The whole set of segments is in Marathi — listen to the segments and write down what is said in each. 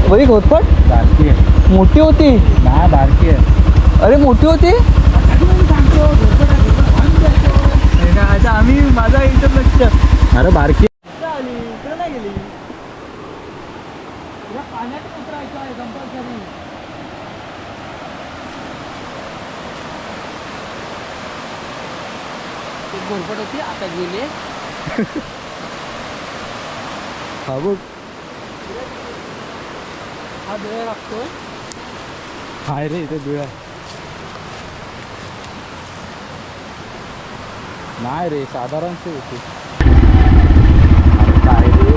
बरी घोरपड बारकी आहे. मोठी होती ना बारकी आहे. अरे मोठी होती अच्छा आम्ही माझा एकदम लक्ष अरे बारकी आली इकडे नाही गेली पाण्यात उतरायचं आहे कंपल्सरी घोरपड होती आता गेली हा बघ हा वेळ लागतो हाय रे इथे दुळा नाही रे साधारणशी होती. काय रे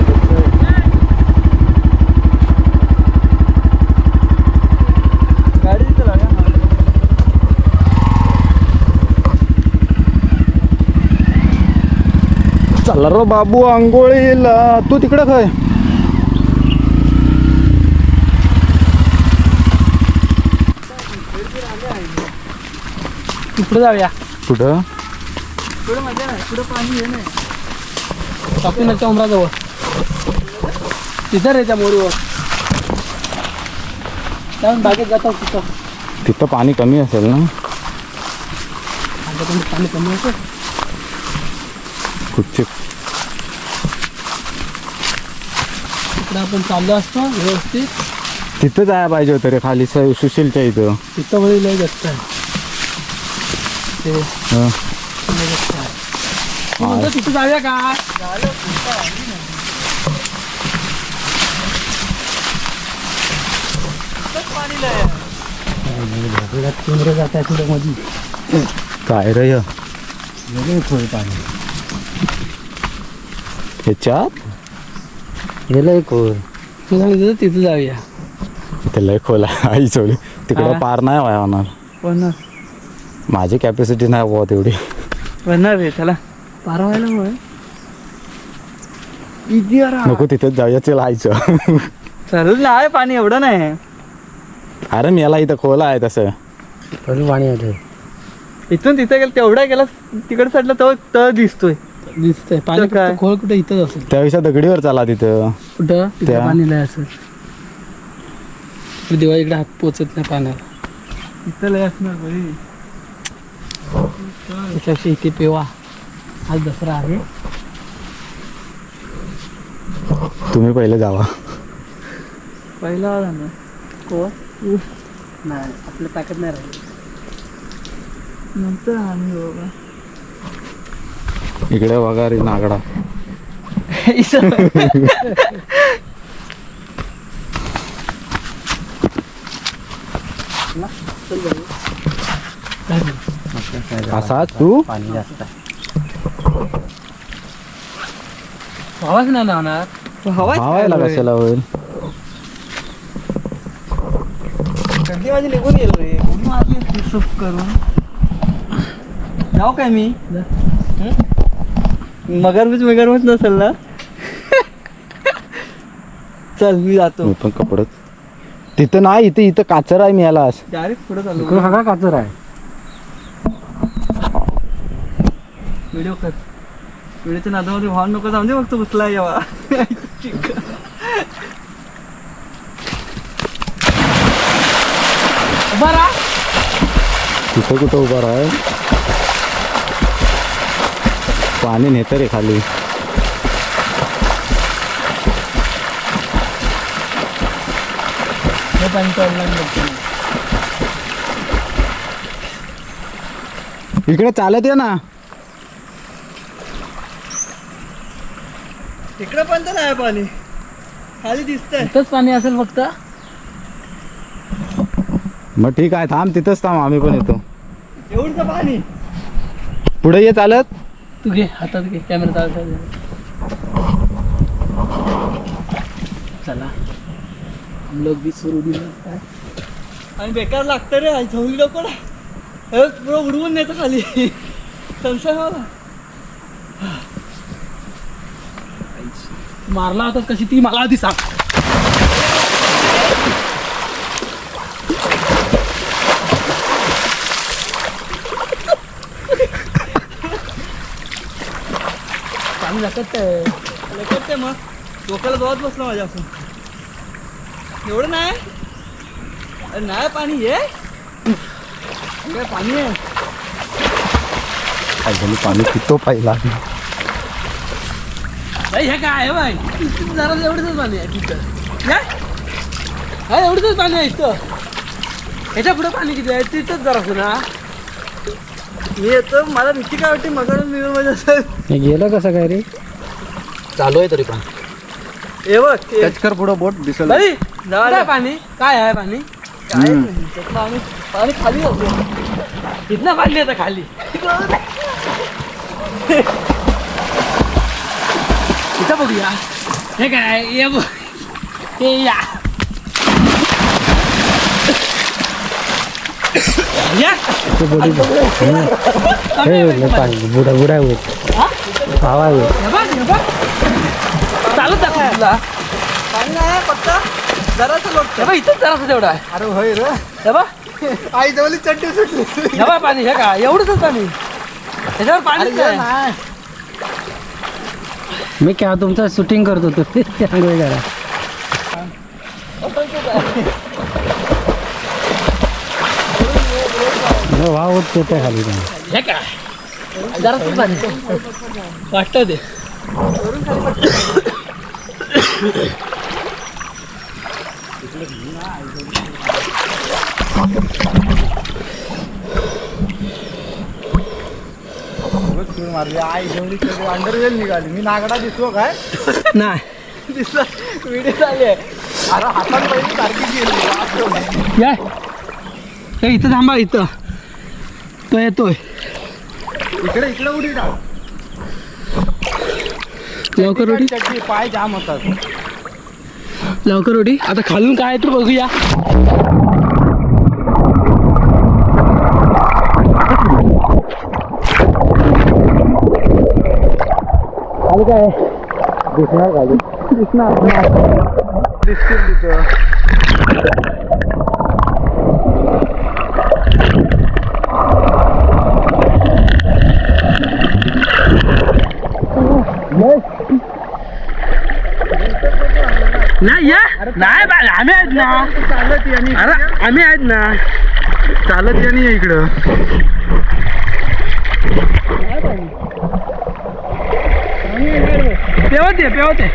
गाडी तिथं लागा चला रो बाबू आंघोळीला. तू तिकडं काय पुढे जाऊया कुठं पुढे मजा नाही पुढे पाणी हे नाही कापूनच्या उमराजवळ तिथं रे त्या मोरीवर जाऊन बागेत जातो तिथं तिथं पाणी कमी असेल ना. आमच्याकडे पाणी कमी असेल कुठचे इकडे आपण चाललो असतो व्यवस्थित तिथं जायला पाहिजे होतं रे खाली सुशीलच्या इथं. तिथं वळी लय जास्त आहे ते हं. लय जास्त आहे तू म्हणतो तिथं जाऊया का पाणी लय केंद्र जात आहे पुढे मध्ये काय रे हे? थोडं पाणी ह्याच्यात गेलं खोल तू सांगितलं तिथं जाऊया ते लय खोल आहे आई चोली तिकडं हा. पार नाही व्हाय होणार. पण माझी कॅपॅसिटी नाही बुवा तेवढी. बनणार रे त्याला पार व्हायला मग इजी नको तिथेच जाऊया चल आईचं. चालून आहे पाणी एवढं नाही अरे मेला इथं खोला आहे तसं पाणी आलं इथून तिथे गेलं तेवढा गेला तिकडे साईडला तो तळ दिसतोय पाणी काय खोल कुठे इथंच असेल त्यापेक्षा दगडीवर चला तिथं. कुठं त्या- पाणी लय असेल दिवा इकडे हात पोचत नाही पाण्याला इथं लय असणार बरी त्याच्याशी इथे पेवा आज दसरा आहे तुम्ही पहिले जावा. पहिला कोण नाही आपल्या ताकद नाही राहिली नंतर आम्ही बाबा इकडे बघा रे नागडा. असाच तू पाणी जास्त हवाच नाही ना होणार हवायला कशाला होईल. गर्दी माझी निघून गेलो रे माझी सुख करून जाऊ काय मी मगरमच नसेल ना चल मी जातो मी पण कपडत तिथं नाही इथं इथं काचर आहे मी याला डायरेक्ट पुढे चालू सगळा काचर आहे व्हिडिओ कर व्हिडिओच्या नादामध्ये व्हान नको जाऊन दे फक्त बसला यावा बरा तिथं कुठं उभा राह पाणी नेतं रे खाली. इकडे चालत ये ना. इकडे पण तर नाही पाणी खाली दिसतंय इथंच पाणी असेल फक्त मग ठीक आहे थांब तिथंच थांब आम्ही पण येतो. एवढं पाणी पुढे ये चालत. तू घे हातात घे कॅमेरा चालू चला हम लोग भी सुरू दिला आणि बेकार लागतं रे झोळी नको ना पुरं उडवून नेतं खाली संशय मला मारला होता कशी ती मला आधी सांग पाणी लागत मग डोक्याला जोरात बसला माझ्या असं एवढं नाही अरे नाही पाणी आहे काय पाणी आहे काय झालं पाणी पितो पहिला बाई हे काय आहे बाई जरा एवढंच पाणी आहे तिथं हा एवढंच पाणी आहे इथं ह्याच्या पुढं पाणी किती आहे तिथंच जरा ना हे येतं मला भीती काय वाटते मगाडून मिळून म्हणजे असं गेलं कसं काय रे चालू आहे तरी पण हे बघ कर पुढं बोट दिसल बाई जवळ पाणी काय आहे पाणी काय पाणी पाणी खाली जातो इथनं पाणी येतं खाली इथं बघूया हे काय ये बघ हे या या बुडा बुडा होत हवा चालत दाखव तुला पाणी नाही फक्त जरासं लोट इथंच जरासं तेवढं आहे अरे होय रे हे बघ आई जवळ चड्डी सुटली हे बघ पाणी हे का एवढंच पाणी त्याच्यावर पाणी नाही मी काय तुमचं शूटिंग करत होतो आंघोळ करा वाव होत ते खाली पण हे का जरासं पाणी वाटतं ते मारली आई जेवढी अंडरवेल निघाली मी नागडा दिसतो काय नाही दिसला व्हिडिओ चालू आहे अरे हातात पहिली सारखी गेली या हे इथं थांबा इथं तो येतोय इकडे इकडे उडी टाक लवकर उडी चड्डी पाय जाम होतात लवकर उडी आता खालून काय आहे तर बघूया खाली काय दिसणार खाली दिसणार दिसतील तिथं नाही या नाही बा आम्ही आहेत ना चालत यांनी अरे आम्ही आहेत ना चालत यांनी इकडं पेवते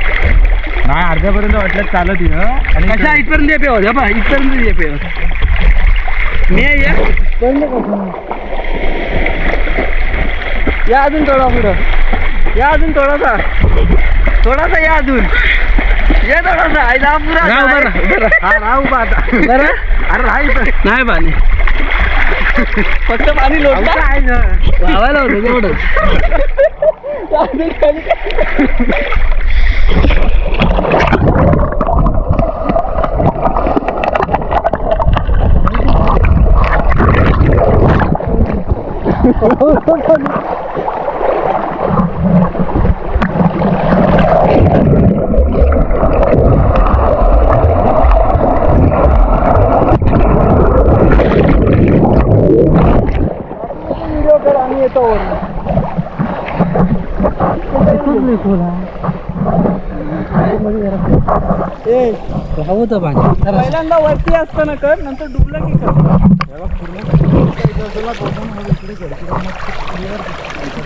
नाही अर्ध्यापर्यंत वाटलं चालत ये आणि कशा इथपर्यंत ये पेवत बा इथपर्यंत ये पेवत मी या अजून थोडा पुढं या अजून थोडासा या अजून ये थोडासा आईला पुरा राहू बा आता बरं अरे राहायचं नाही पाणी फक्त पाणी लोटलं आहे ना लावायला होतं तेवढं होतं पाणी पहिल्यांदा वरती असताना कर नंतर डुबलं की कर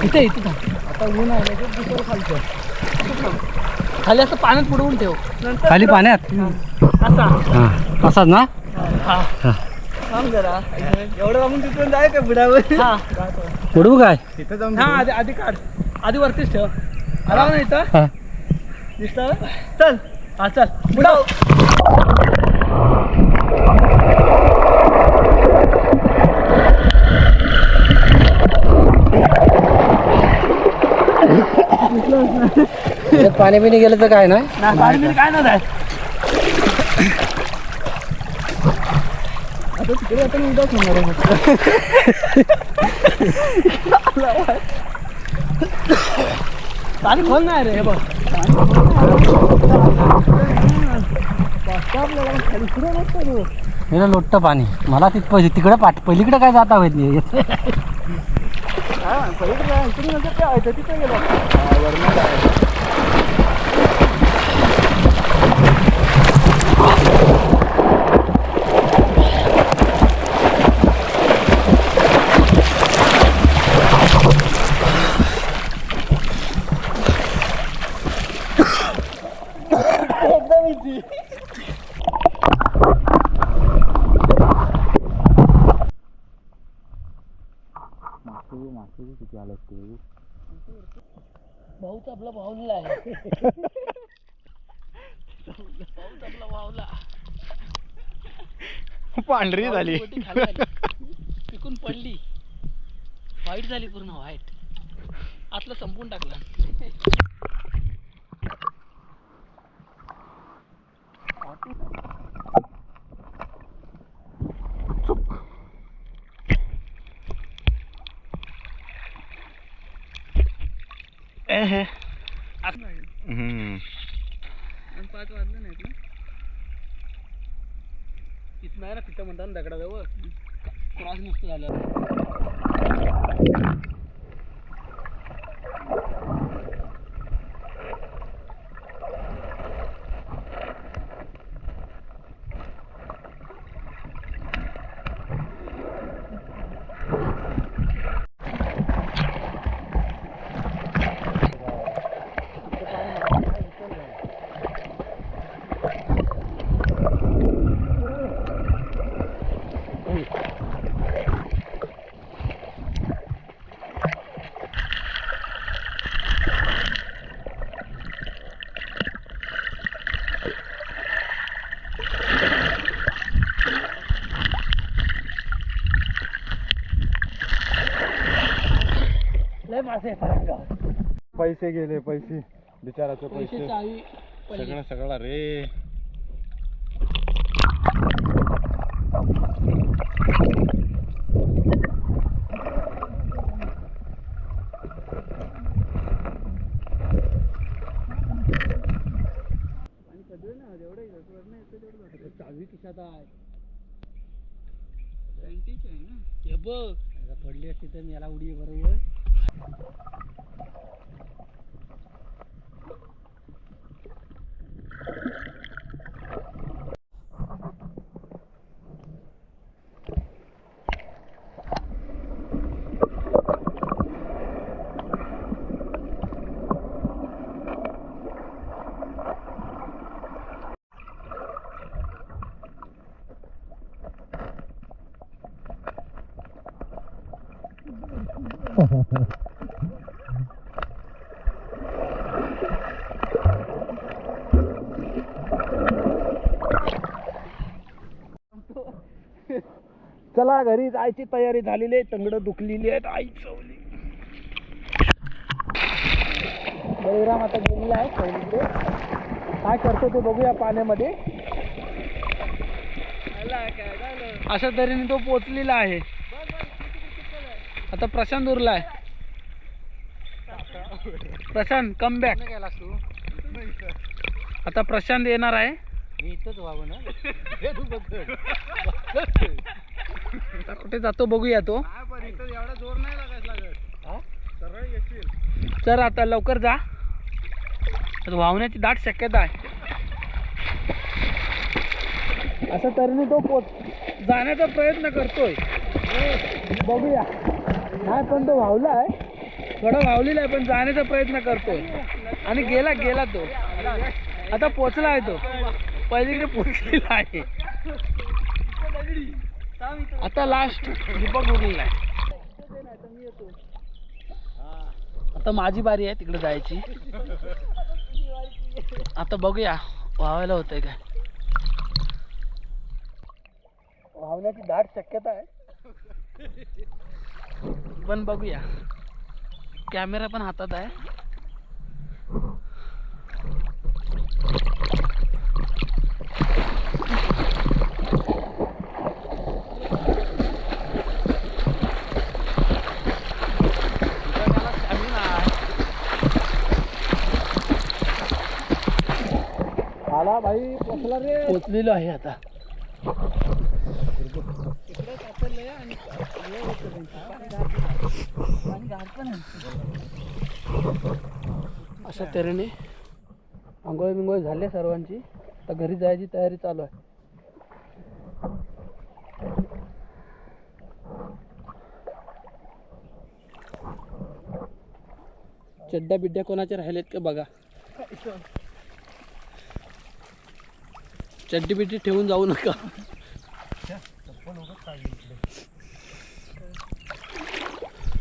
इथे इथे आता ऊन आलं की दुसरं खालचं खाली असं पाण्यात बुडवून ठेव नंतर खाली पाण्यात असा असाच ना हा थांब जरा एवढं आपण तिथून जाय का बुडावर हा उडवू काय तिथं जाऊन हा आधी काढ आधी वरतीच ठेव आला ना इथं दिसलं चल हा चल बुडाव पाणी बिणी गेलं तर काय नाही पाणी बिणी काय नाही आता तिकडे आता मी उद्याच होणार पाणी खोल नाही रे हे बघ मला लोटतं पाणी मला तिकडे पलीकडे काय जाता माहित नाही तिथे गेलो तू मासे किती आले तू भाऊच आपला वावलेला आहे. भाऊच आपला वावला. पांढरी झाली. बोटी खाली आली. पिकून पडली. व्हाईट झाली पूर्ण व्हाईट. आतलं संपून टाकलं. हम्म. 5 वाजले नाहीत ना. तिथं नाही ना तिथं म्हणतात ना दगडाजवळ क्रॉस मस्त झालं. लय मासे पैसे गेले पैसे बिचाराचे पैसे पैसे चावी सगळं सगळं रे. चावी खिशात आहे. हे बघ पडली असती तर याला उडी बरोबर. चला घरी जायची तयारी झालेली आहे. तंगडं दुखलेली आहेत. आई चवली. बळीराम आता गेलेला आहे पहिलीकडे. काय करतो ते बघूया पाण्यामध्ये. अशा तऱ्हेने तो पोचलेला आहे. आता प्रशांत उरलाय. Prashant come back. आता प्रशांत येणार आहे. मी इथंच व्हावं ना. आता कुठे जातो बघूया तो. एवढा जोर नाही लागत. सरळ येशील. चल आता लवकर जा. आता वाहण्याची दाट शक्यता आहे. अशा तऱ्हेने तो जाण्याचा प्रयत्न करतोय. बघूया. नाही पण तो वाहला आहे. थोडा वाहलेला आहे पण जाण्याचा प्रयत्न करतोय. आणि गेला तो. आता पोचला आहे तो. पहिलीकडे पोचलेला आहे. आता लास्ट दीपक उरलेला आहे. आता माझी बारी आहे तिकडे जायची. आता बघूया वाहायला होतंय काय. वाहण्याची दाट शक्यता आहे पण बघूया. कॅमेरा पण हातात आहे. आला भाई पोचला रे. पोचलेलो आहे आता. अशा तऱ्हेने आंघोळ बिंघोळ झाले सर्वांची. आता घरी जायची तयारी चालू आहे. चड्ड्या बिड्ड्या कोणाच्या राहिलेत का बघा. चड्डी बिड्डी ठेवून जाऊ नका.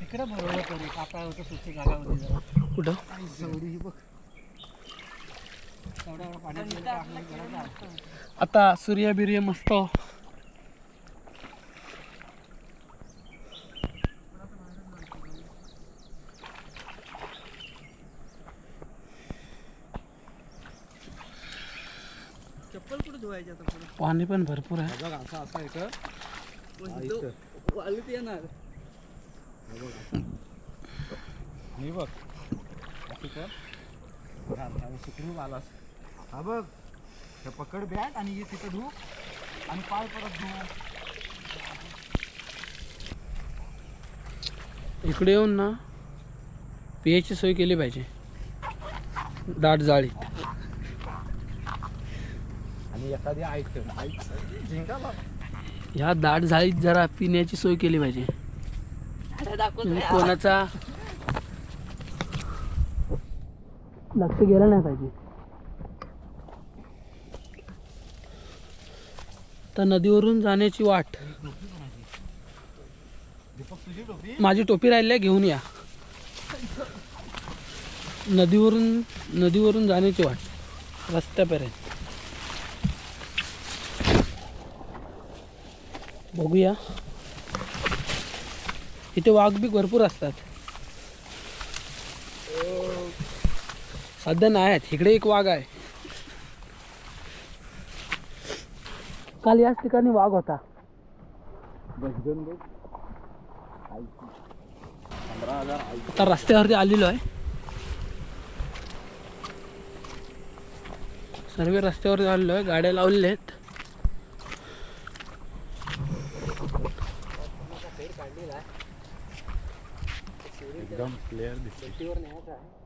तिकडे बरोबर करू काका होतं सुट्टी जागा होती जरा कुठं सवडी ही बघ. तेवढ्या एवढं पाण्यात गेलं तर आपल्याला गरज आहे. आता सूर्य बिर्य मस्त चप्पल कुठे धुवायची आता पुढे पाणी पण भरपूर आहे. बघ असं असं आहे का? वालीत येणार मी बघ असं कर. सुखरूप आलास. हा बघ हे पकड बॅट आणि ये तिथं धू आणि पाय परत धू. इकडे येऊन ना पियाची सोय केली पाहिजे दाट जाळीत. आणि एखादी आयटम झिंगाला ह्या दाट जाळीत जरा पिण्याची सोय केली पाहिजे. म्हणजे कोणाचा लक्ष गेलं नाही पाहिजे. तर नदीवरून जाण्याची वाट. दीपक तुझी टोपी माझी टोपी राहिली आहे, घेऊन या. नदीवरून जाण्याची वाट रस्त्यापर्यंत. बघूया. इथे वाघ बी भरपूर असतात. सध्या नाही आहेत. इकडे एक वाघ आहे. काल याच ठिकाणी वाघ होता. बसगन बघ. 15,000 आता रस्त्यावरती आलेलो आहे. सर्व रस्त्यावरती आलेलो आहे. गाड्या लावलेल्या आहेत. एकदम क्लिअर दिसते. वर न्यायचं आहे